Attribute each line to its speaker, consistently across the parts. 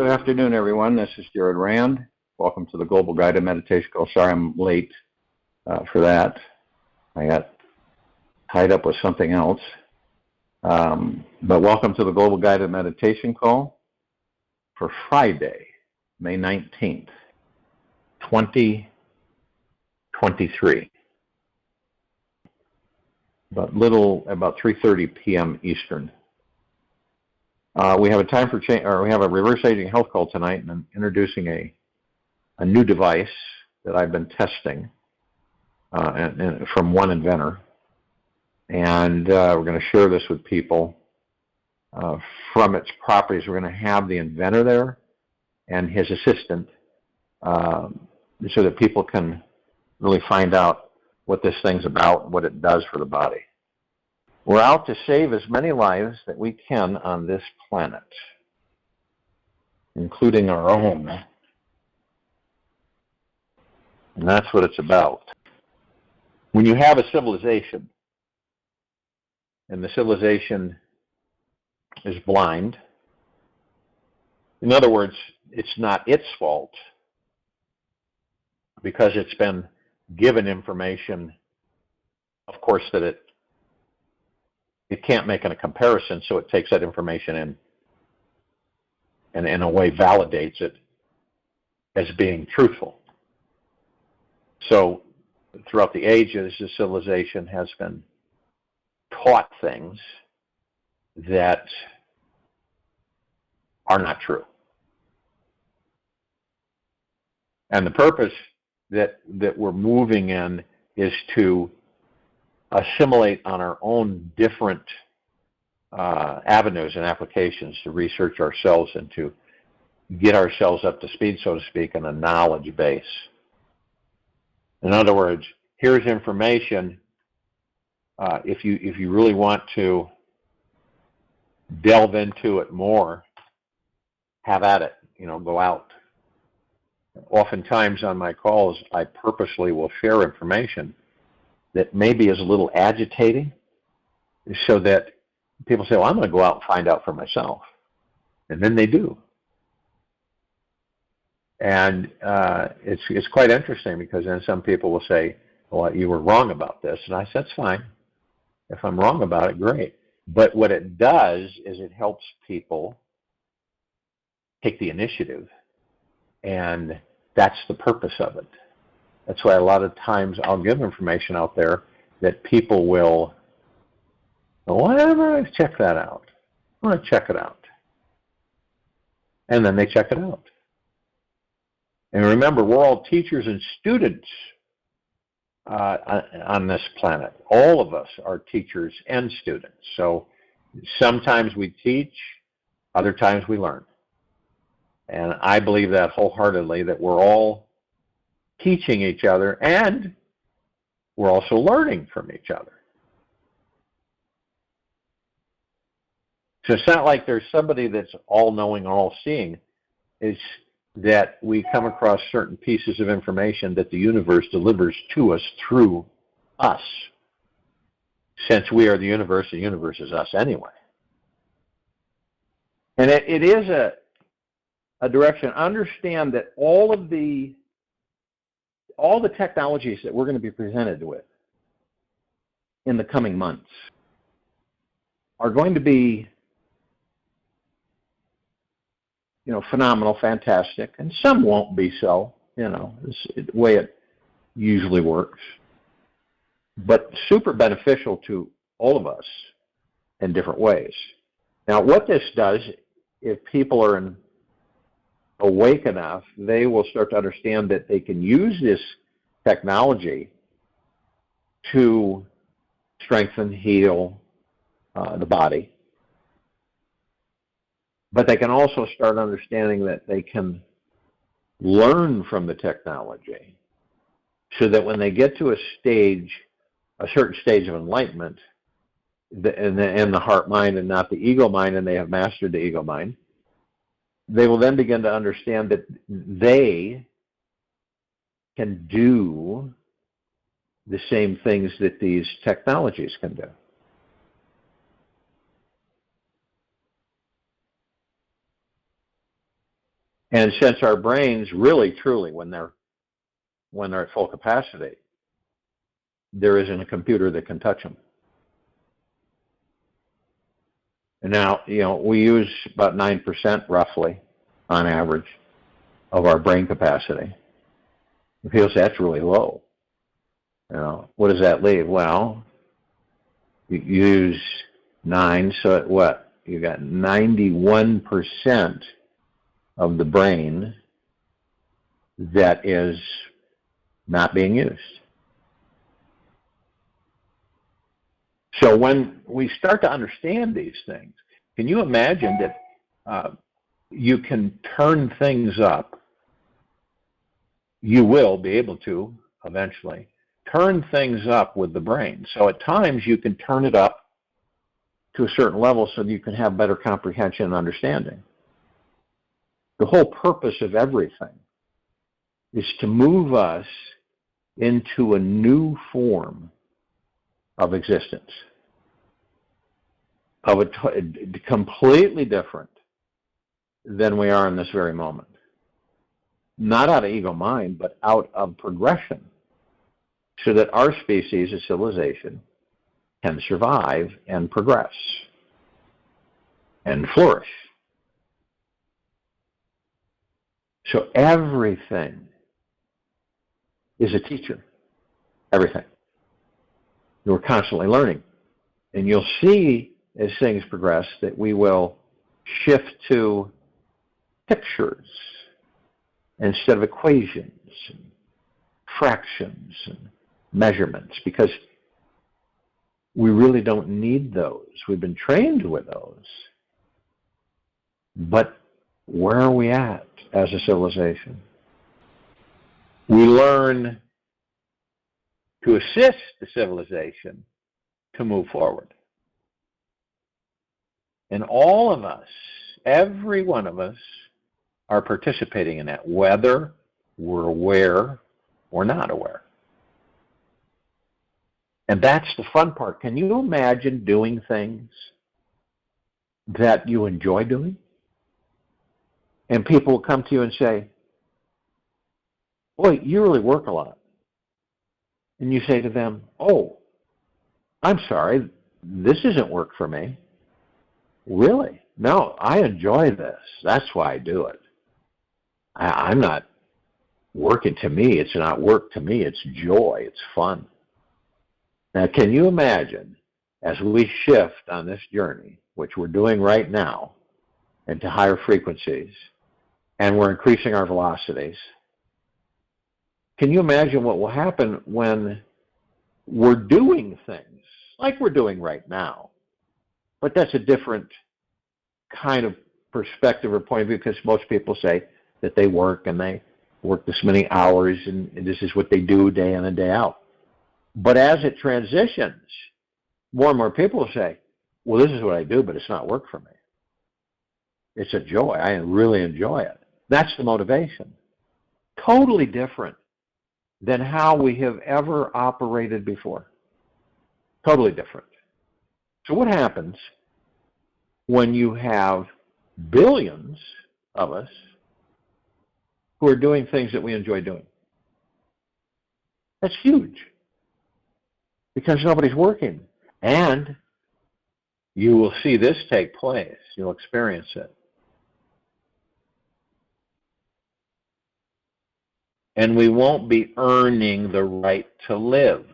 Speaker 1: Good afternoon, everyone. This is Jared Rand. Welcome to the Global Guided Meditation Call. Sorry I'm late for that. I got tied up with something else. But welcome to the Global Guided Meditation Call for Friday, May 19th, 2023. About 3:30 p.m. Eastern. We have a time for change, or we have a reverse aging health call tonight, and I'm introducing a new device that I've been testing and from one inventor, and we're going to share this with people. From its properties, we're going to have the inventor there and his assistant, so that people can really find out what this thing's about, what it does for the body. We're out to save as many lives that we can on this planet, including our own. And that's what it's about. When you have a civilization, and the civilization is blind, in other words, it's not its fault, because it's been given information, of course, that it can't make a comparison, so it takes that information in and in a way validates it as being truthful. So throughout the ages, the civilization has been taught things that are not true. And the purpose that we're moving in is to assimilate on our own different avenues and applications to research ourselves and to get ourselves up to speed, so to speak, in a knowledge base. In other words, here's information. If you really want to delve into it more, have at it. Go out. Oftentimes on my calls, I purposely will share information that maybe is a little agitating, so that people say, well, I'm going to go out and find out for myself. And then they do. And it's quite interesting, because then some people will say, well, you were wrong about this. And I said, that's fine. If I'm wrong about it, great. But what it does is it helps people take the initiative. And that's the purpose of it. That's why a lot of times I'll give information out there that people will, whatever, check that out. I want to check it out. And then they check it out. And remember, we're all teachers and students on this planet. All of us are teachers and students. So sometimes we teach, other times we learn. And I believe that wholeheartedly, that we're all teaching each other, and we're also learning from each other. So it's not like there's somebody that's all-knowing, all-seeing. It's that we come across certain pieces of information that the universe delivers to us through us. Since we are the universe is us anyway. And it is a direction. Understand that all the technologies that we're going to be presented with in the coming months are going to be, phenomenal, fantastic, and some won't be so. It's the way it usually works. But super beneficial to all of us in different ways. Now, what this does, if people are awake enough, they will start to understand that they can use this technology to strengthen, heal the body. But they can also start understanding that they can learn from the technology, so that when they get to a certain stage of enlightenment, in the heart mind and not the ego mind, and they have mastered the ego mind, they will then begin to understand that they can do the same things that these technologies can do. And since our brains really, truly, when they're at full capacity, there isn't a computer that can touch them. And now, we use about 9% roughly on average of our brain capacity. People say that's really low. What does that leave? Well, you use 9, so what? You got 91% of the brain that is not being used. So when we start to understand these things, can you imagine that you can turn things up? You will be able to eventually turn things up with the brain. So at times you can turn it up to a certain level so that you can have better comprehension and understanding. The whole purpose of everything is to move us into a new form of existence, of completely different than we are in this very moment. Not out of ego mind, but out of progression, so that our species as civilization can survive and progress and flourish. So everything is a teacher. Everything. We're constantly learning. And you'll see as things progress that we will shift to pictures instead of equations and fractions and measurements, because we really don't need those. We've been trained with those. But where are we at as a civilization? We learn to assist the civilization to move forward. And all of us, every one of us, are participating in that, whether we're aware or not aware. And that's the fun part. Can you imagine doing things that you enjoy doing? And people will come to you and say, boy, you really work a lot. And you say to them, oh, I'm sorry, this isn't work for me. Really? No, I enjoy this. That's why I do it. I'm not working. To me, it's not work. To me, it's joy. It's fun. Now, can you imagine, as we shift on this journey, which we're doing right now, into higher frequencies, and we're increasing our velocities, can you imagine what will happen when we're doing things like we're doing right now? But that's a different kind of perspective or point of view, because most people say that they work and they work this many hours and this is what they do day in and day out. But as it transitions, more and more people say, well, this is what I do, but it's not work for me. It's a joy. I really enjoy it. That's the motivation. Totally different than how we have ever operated before. Totally different. So what happens when you have billions of us who are doing things that we enjoy doing? That's huge, because nobody's working. And you will see this take place. You'll experience it. And we won't be earning the right to live.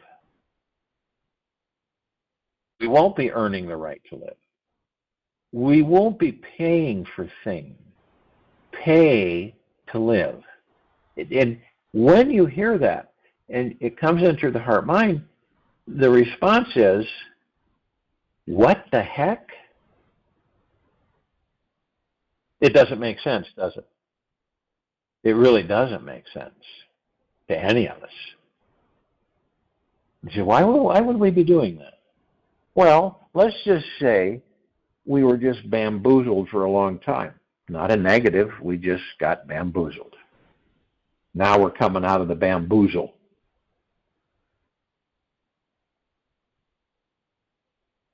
Speaker 1: We won't be earning the right to live. We won't be paying for things. Pay to live. And when you hear that, and it comes into the heart-mind, the response is, what the heck? It doesn't make sense, does it? It really doesn't make sense to any of us. You say, why would we be doing that? Well, let's just say we were just bamboozled for a long time. Not a negative, we just got bamboozled. Now we're coming out of the bamboozle.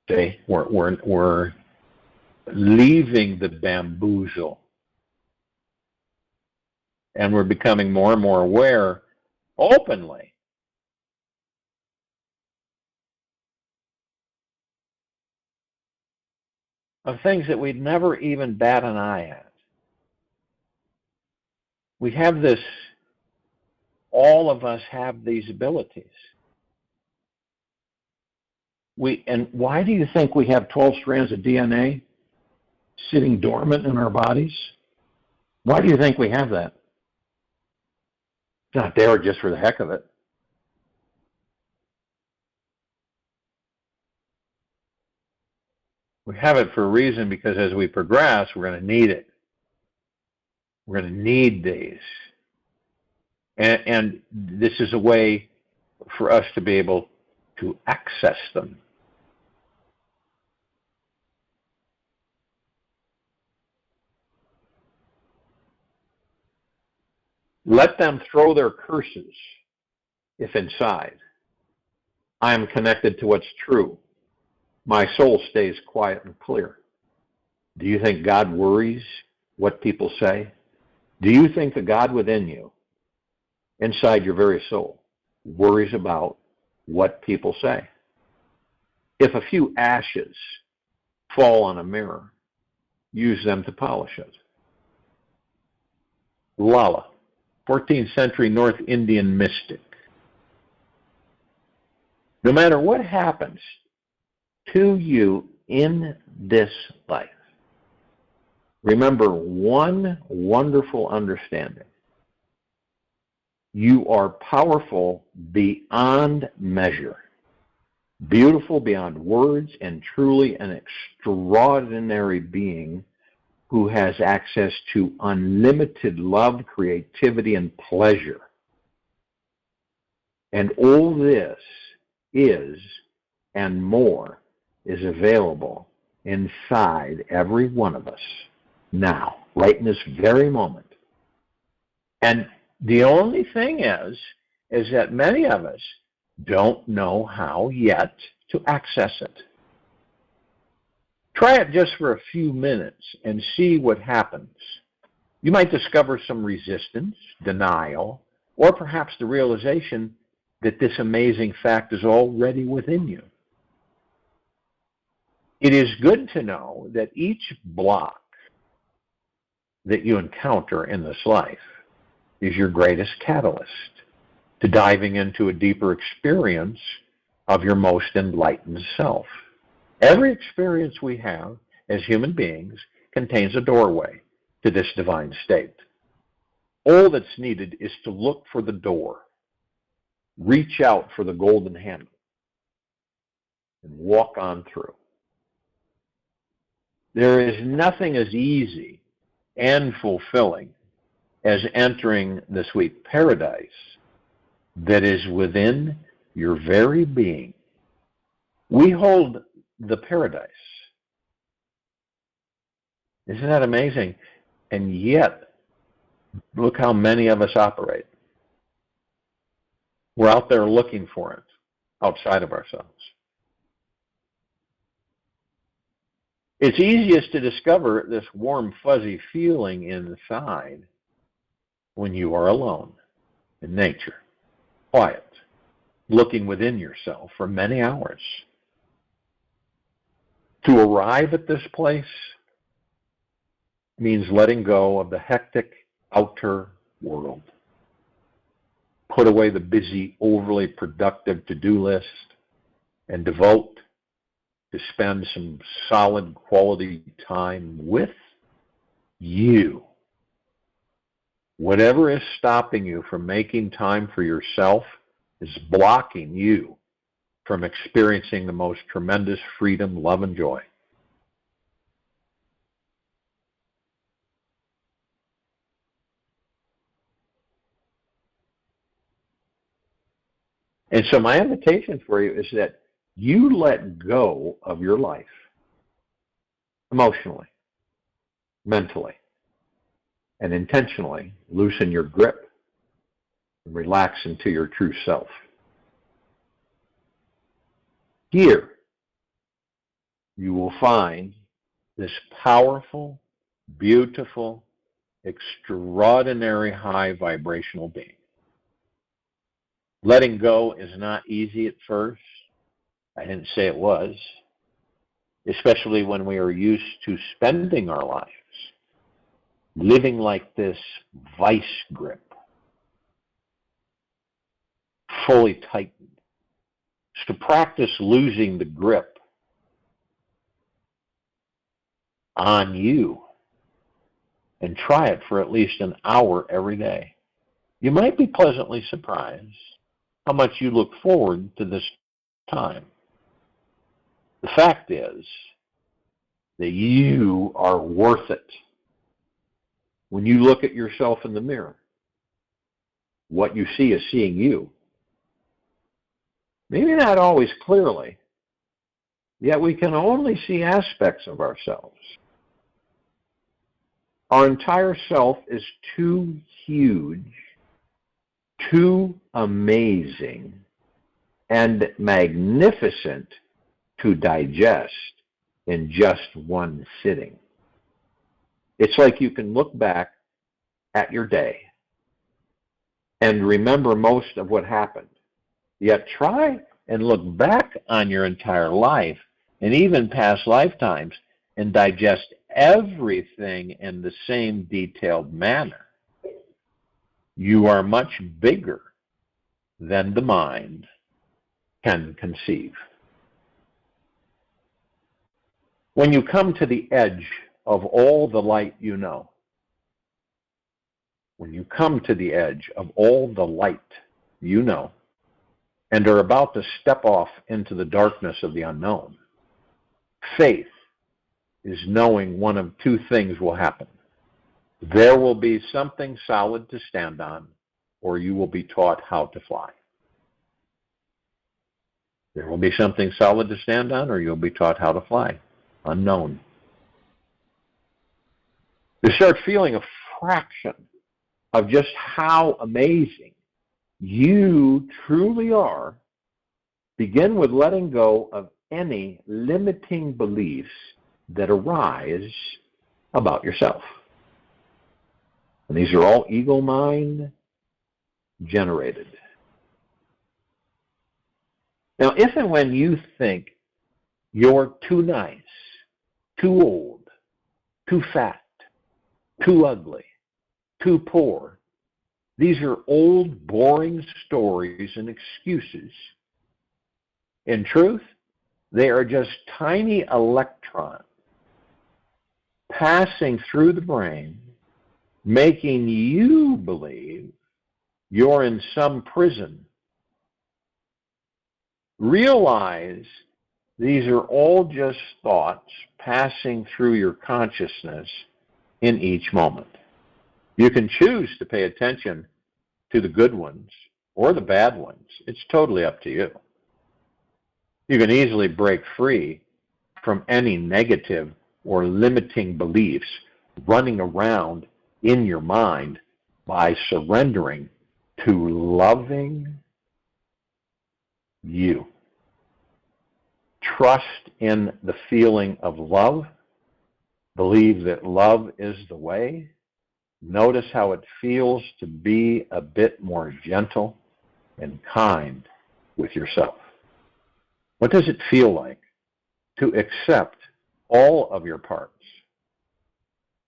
Speaker 1: See, we're leaving the bamboozle. And we're becoming more and more aware openly of things that we'd never even bat an eye at. We have this, all of us have these abilities. And why do you think we have 12 strands of DNA sitting dormant in our bodies? Why do you think we have that? It's not there just for the heck of it. We have it for a reason, because as we progress, we're going to need it. We're going to need these. And this is a way for us to be able to access them. Let them throw their curses if inside I am connected to what's true. My soul stays quiet and clear. Do you think God worries what people say? Do you think the God within you, inside your very soul, worries about what people say? If a few ashes fall on a mirror, use them to polish it. Lala, 14th century North Indian mystic. No matter what happens to you in this life, remember one wonderful understanding. You are powerful beyond measure, beautiful beyond words, and truly an extraordinary being who has access to unlimited love, creativity, and pleasure. And all this is, and more, is available inside every one of us now, right in this very moment. And the only thing is that many of us don't know how yet to access it. Try it just for a few minutes and see what happens. You might discover some resistance, denial, or perhaps the realization that this amazing fact is already within you. It is good to know that each block that you encounter in this life is your greatest catalyst to diving into a deeper experience of your most enlightened self. Every experience we have as human beings contains a doorway to this divine state. All that's needed is to look for the door, reach out for the golden handle, and walk on through. There is nothing as easy and fulfilling as entering the sweet paradise that is within your very being. We hold the paradise. Isn't that amazing? And yet, look how many of us operate. We're out there looking for it outside of ourselves. It's easiest to discover this warm, fuzzy feeling inside when you are alone in nature, quiet, looking within yourself for many hours. To arrive at this place means letting go of the hectic outer world. Put away the busy, overly productive to-do list and devote to spend some solid quality time with you. Whatever is stopping you from making time for yourself is blocking you from experiencing the most tremendous freedom, love, and joy. And so my invitation for you is that you let go of your life emotionally, mentally, and intentionally loosen your grip and relax into your true self. Here, you will find this powerful, beautiful, extraordinary high vibrational being. Letting go is not easy at first. I didn't say it was, especially when we are used to spending our lives living like this vice grip, fully tightened. So practice losing the grip on you and try it for at least an hour every day. You might be pleasantly surprised how much you look forward to this time. The fact is that you are worth it. When you look at yourself in the mirror, what you see is seeing you. Maybe not always clearly, yet we can only see aspects of ourselves. Our entire self is too huge, too amazing, and magnificent to digest in just one sitting. It's like you can look back at your day and remember most of what happened, yet try and look back on your entire life and even past lifetimes and digest everything in the same detailed manner. You are much bigger than the mind can conceive. When you come to the edge of all the light you know, when you come to the edge of all the light you know, and are about to step off into the darkness of the unknown, faith is knowing one of two things will happen. There will be something solid to stand on, or you will be taught how to fly. There will be something solid to stand on, or you'll be taught how to fly. Unknown. You start feeling a fraction of just how amazing you truly are. Begin with letting go of any limiting beliefs that arise about yourself. And these are all ego mind generated. Now, if and when you think you're too nice, too old, too fat, too ugly, too poor, these are old, boring stories and excuses. In truth, they are just tiny electrons passing through the brain, making you believe you're in some prison. Realize these are all just thoughts passing through your consciousness in each moment. You can choose to pay attention to the good ones or the bad ones. It's totally up to you. You can easily break free from any negative or limiting beliefs running around in your mind by surrendering to loving you. Trust in the feeling of love. Believe that love is the way. Notice how it feels to be a bit more gentle and kind with yourself. What does it feel like to accept all of your parts?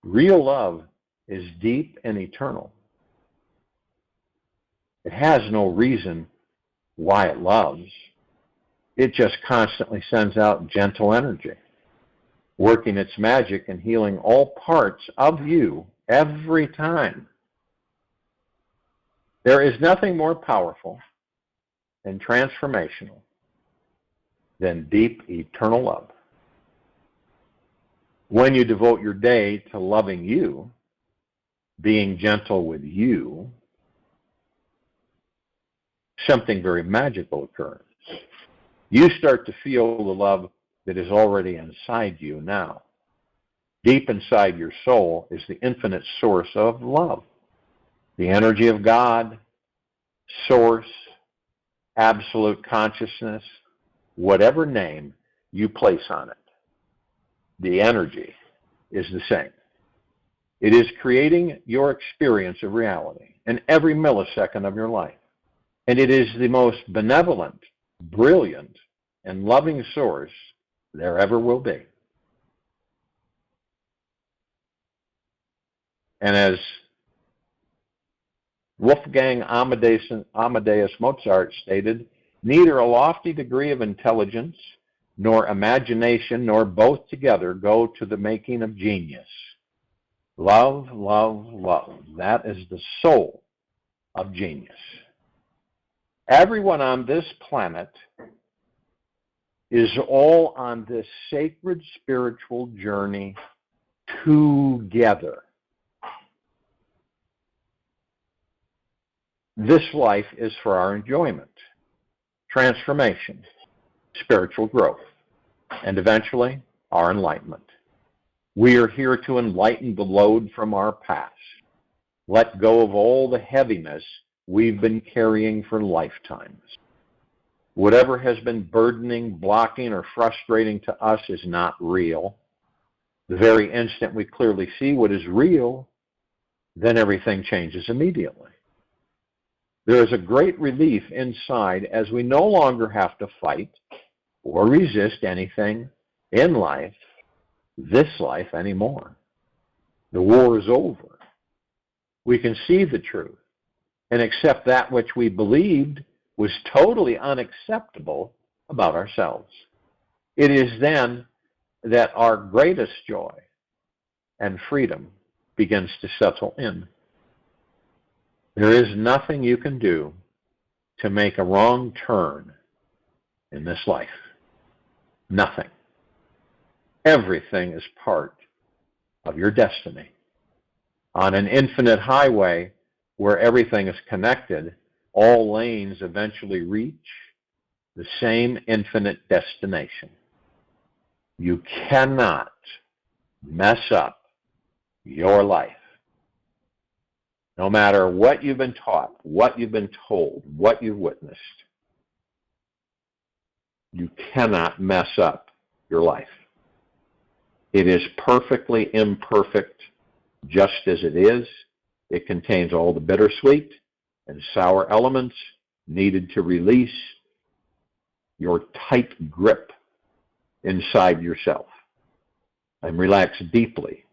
Speaker 1: Real love is deep and eternal. It has no reason why it loves. It just constantly sends out gentle energy, working its magic and healing all parts of you every time. There is nothing more powerful and transformational than deep, eternal love. When you devote your day to loving you, being gentle with you, something very magical occurs. You start to feel the love that is already inside you now. Deep inside your soul is the infinite source of love, the energy of God, source, absolute consciousness, whatever name you place on it. The energy is the same. It is creating your experience of reality in every millisecond of your life. And it is the most benevolent, brilliant, and loving source there ever will be. And as Wolfgang Amadeus Mozart stated, neither a lofty degree of intelligence, nor imagination, nor both together go to the making of genius. Love, love, love. That is the soul of genius. Everyone on this planet is all on this sacred spiritual journey together. This life is for our enjoyment, transformation, spiritual growth, and eventually our enlightenment. We are here to enlighten the load from our past, let go of all the heaviness we've been carrying for lifetimes. Whatever has been burdening, blocking, or frustrating to us is not real. The very instant we clearly see what is real, then everything changes immediately. There is a great relief inside as we no longer have to fight or resist anything in life, this life anymore. The war is over. We can see the truth and accept that which we believed was totally unacceptable about ourselves. It is then that our greatest joy and freedom begins to settle in. There is nothing you can do to make a wrong turn in this life. Nothing. Everything is part of your destiny. On an infinite highway where everything is connected, all lanes eventually reach the same infinite destination. You cannot mess up your life. No matter what you've been taught, what you've been told, what you've witnessed, you cannot mess up your life. It is perfectly imperfect just as it is. It contains all the bittersweet and sour elements needed to release your tight grip inside yourself and relax deeply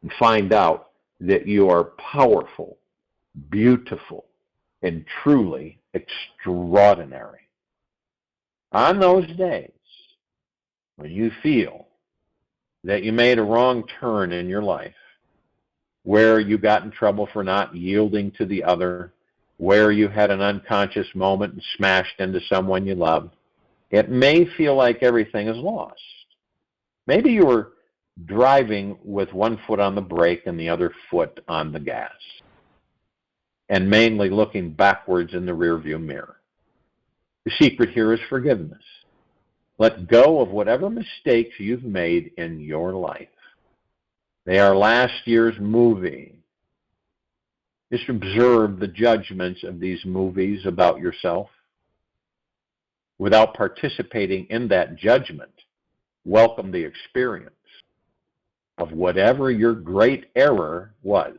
Speaker 1: and find out that you are powerful, beautiful, and truly extraordinary. On those days when you feel that you made a wrong turn in your life, where you got in trouble for not yielding to the other, where you had an unconscious moment and smashed into someone you loved, it may feel like everything is lost. Maybe you were driving with one foot on the brake and the other foot on the gas, and mainly looking backwards in the rearview mirror. The secret here is forgiveness. Let go of whatever mistakes you've made in your life. They are last year's movie. Just observe the judgments of these movies about yourself. Without participating in that judgment, welcome the experience of whatever your great error was,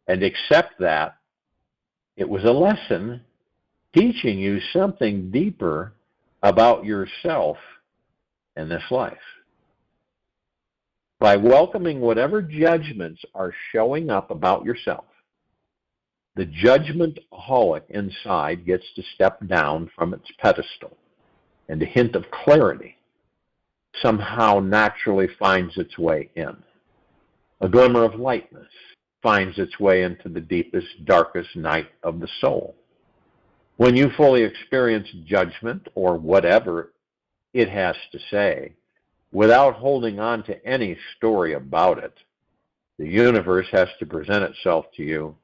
Speaker 1: and accept that it was a lesson teaching you something deeper about yourself in this life. By welcoming whatever judgments are showing up about yourself, the judgment-holic inside gets to step down from its pedestal, and a hint of clarity somehow naturally finds its way in. A glimmer of lightness finds its way into the deepest, darkest night of the soul. When you fully experience judgment, or whatever it has to say, without holding on to any story about it, the universe has to present itself to you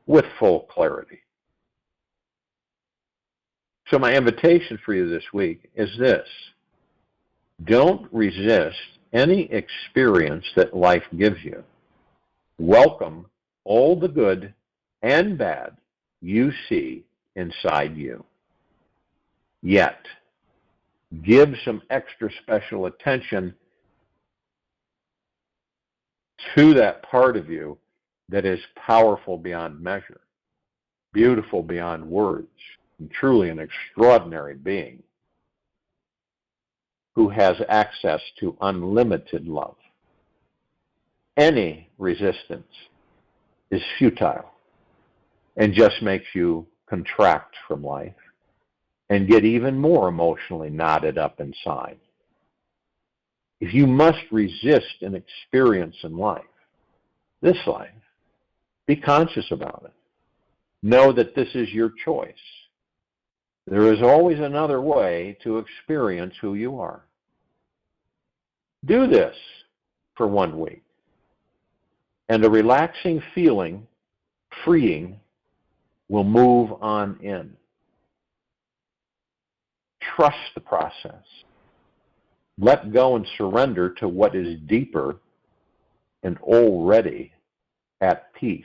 Speaker 1: with full clarity. So my invitation for you this week is this: don't resist any experience that life gives you. Welcome all the good and bad you see inside you. Yet, give some extra special attention to that part of you that is powerful beyond measure, beautiful beyond words, and truly an extraordinary being who has access to unlimited love. Any resistance is futile and just makes you contract from life and get even more emotionally knotted up inside. If you must resist an experience in life, this life, be conscious about it. Know that this is your choice. There is always another way to experience who you are. Do this for 1 week, and a relaxing feeling, freeing, will move on in. Trust the process. Let go and surrender to what is deeper and already at peace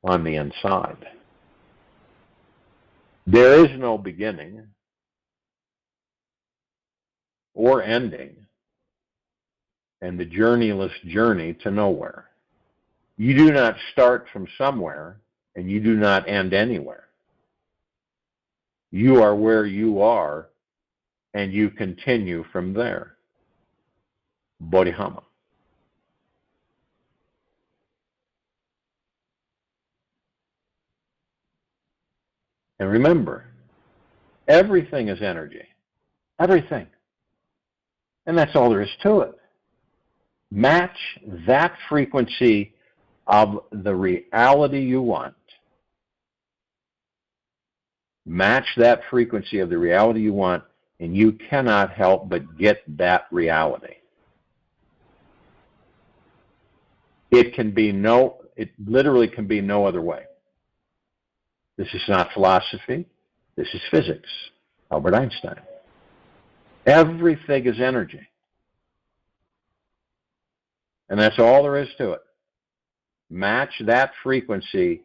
Speaker 1: on the inside. There is no beginning or ending in the journeyless journey to nowhere. You do not start from somewhere, and you do not end anywhere. You are where you are, and you continue from there. Bodhidharma. And remember, everything is energy. Everything. And that's all there is to it. Match that frequency of the reality you want. Match that frequency of the reality you want, and you cannot help but get that reality. It literally can be no other way. This is not philosophy. This is physics. Albert Einstein. Everything is energy. And that's all there is to it. Match that frequency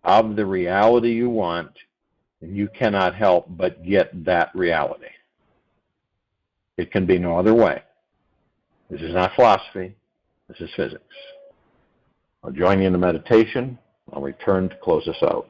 Speaker 1: of the reality you want, and you cannot help but get that reality. It can be no other way. This is not philosophy. This is physics. I'll join you in the meditation. I'll return to close us out.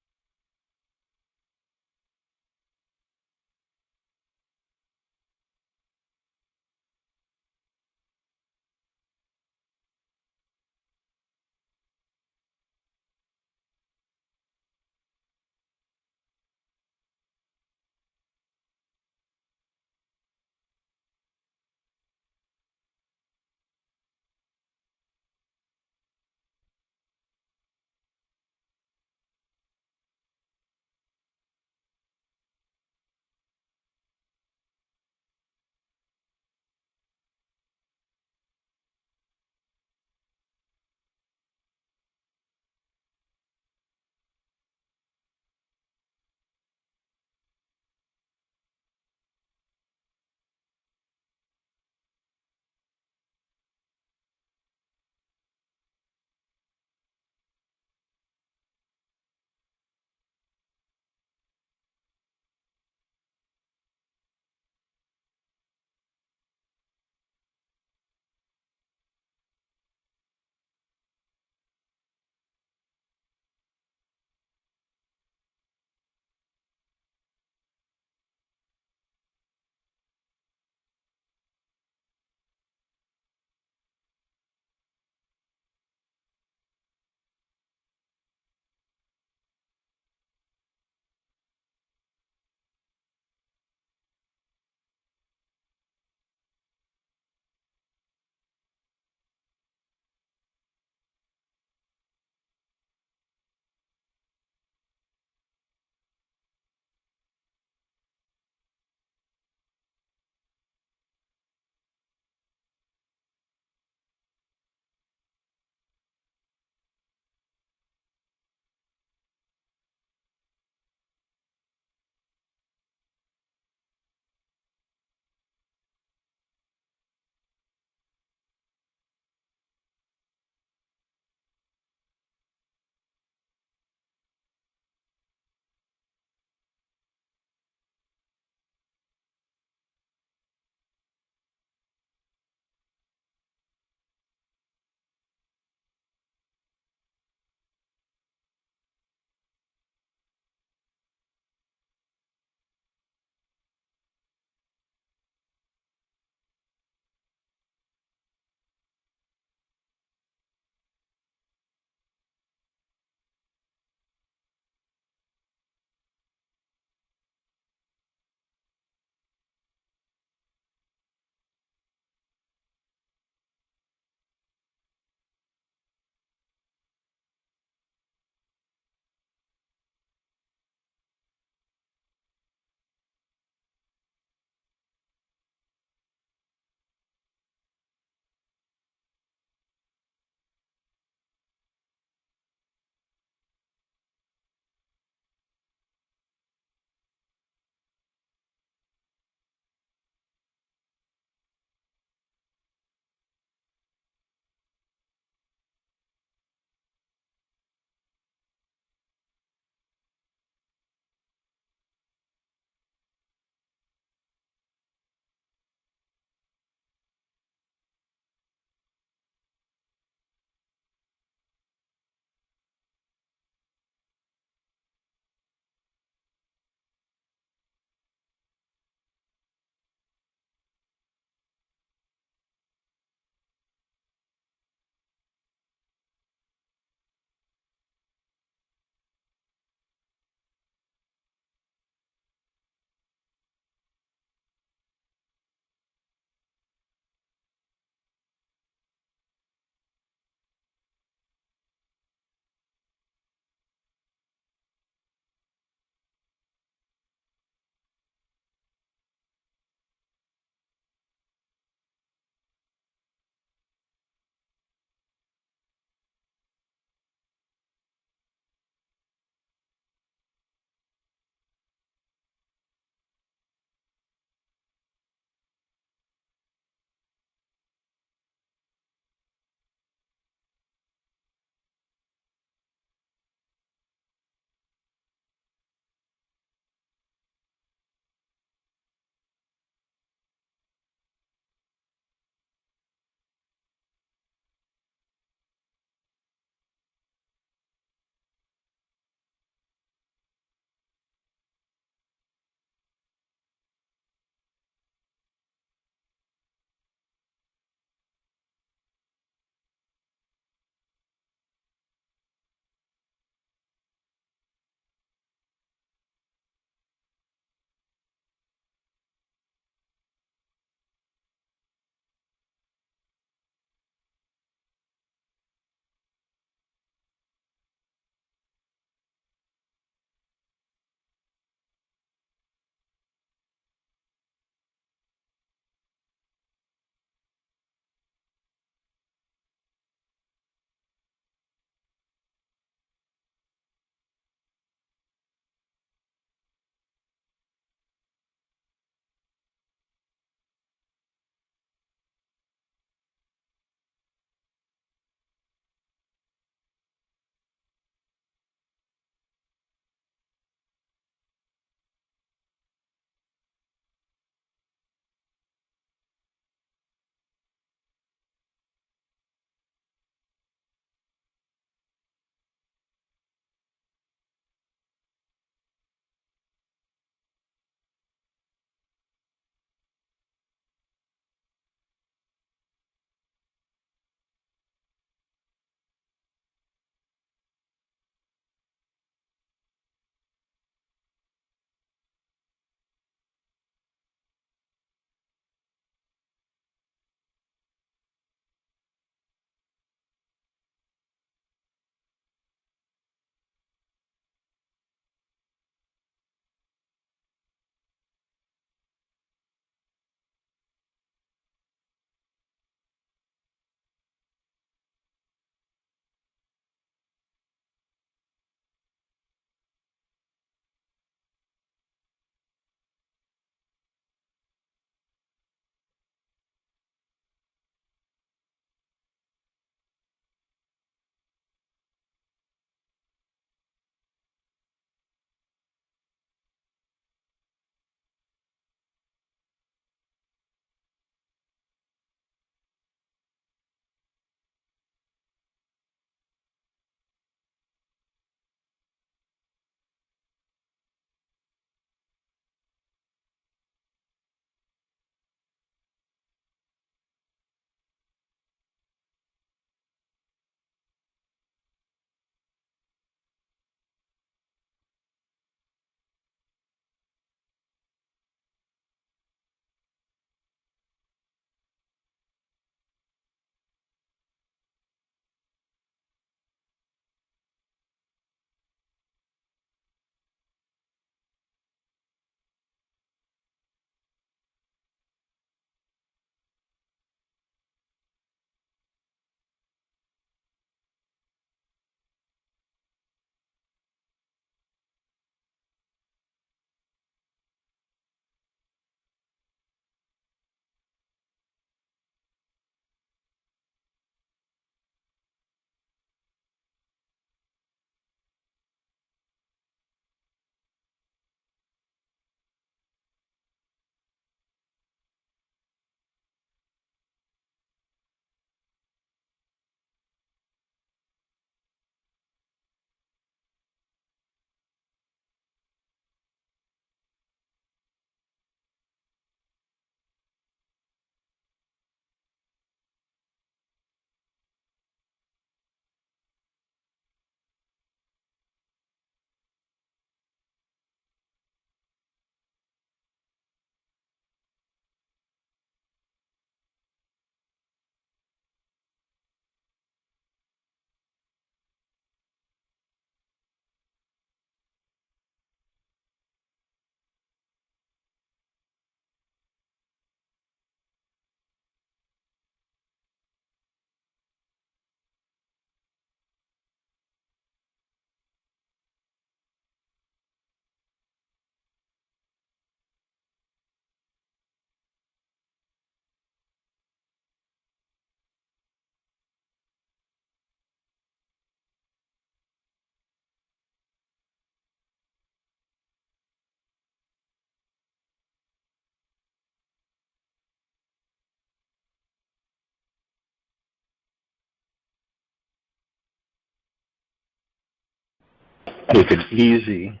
Speaker 2: Take an easy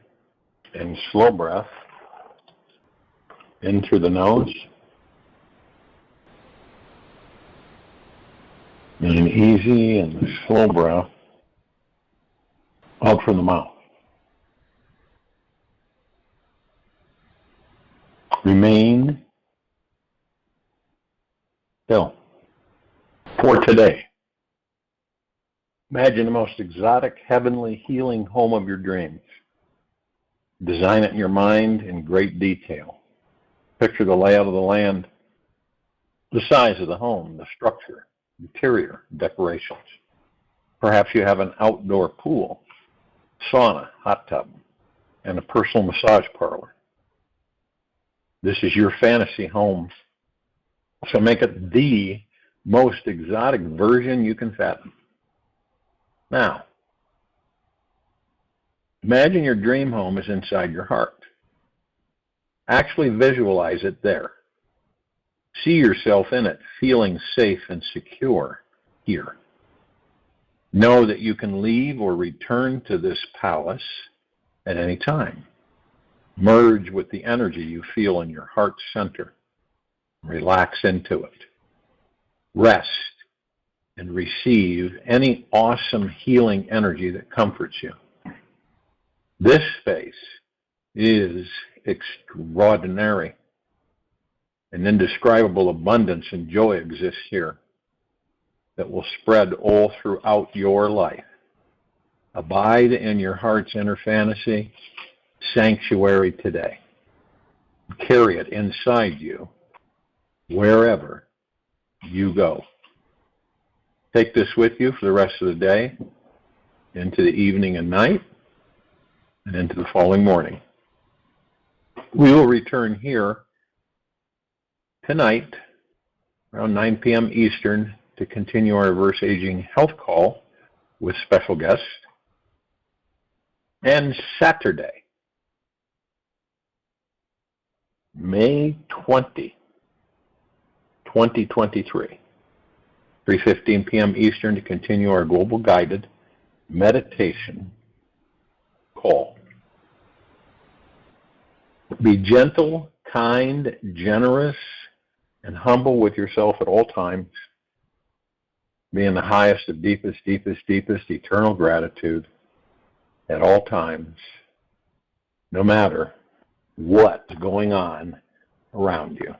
Speaker 2: and slow breath in through the nose, and an easy and slow breath out from the mouth. Remain still. For today, imagine the most exotic, heavenly, healing home of your dreams. Design it in your mind in great detail. Picture the layout of the land, the size of the home, the structure, interior decorations. Perhaps you have an outdoor pool, sauna, hot tub, and a personal massage parlor. This is your fantasy home, so make it the most exotic version you can fathom. Now, imagine your dream home is inside your heart. Actually visualize it there. See yourself in it, feeling safe and secure here. Know that you can leave or return to this palace at any time. Merge with the energy you feel in your heart center. Relax into it. Rest and receive any awesome healing energy that comforts you. This space is extraordinary. An indescribable abundance and joy exists here that will spread all throughout your life. Abide in your heart's inner fantasy sanctuary today. Carry it inside you wherever you go. Take this with you for the rest of the day, into the evening and night, and into the following morning. We will return here tonight around 9 p.m. Eastern to continue our reverse aging health call with special guests. And Saturday, May 20, 2023, 3:15 p.m. Eastern to continue our global guided meditation call. Be gentle, kind, generous, and humble with yourself at all times. Be in the highest of deepest eternal gratitude at all times, no matter what's going on around you.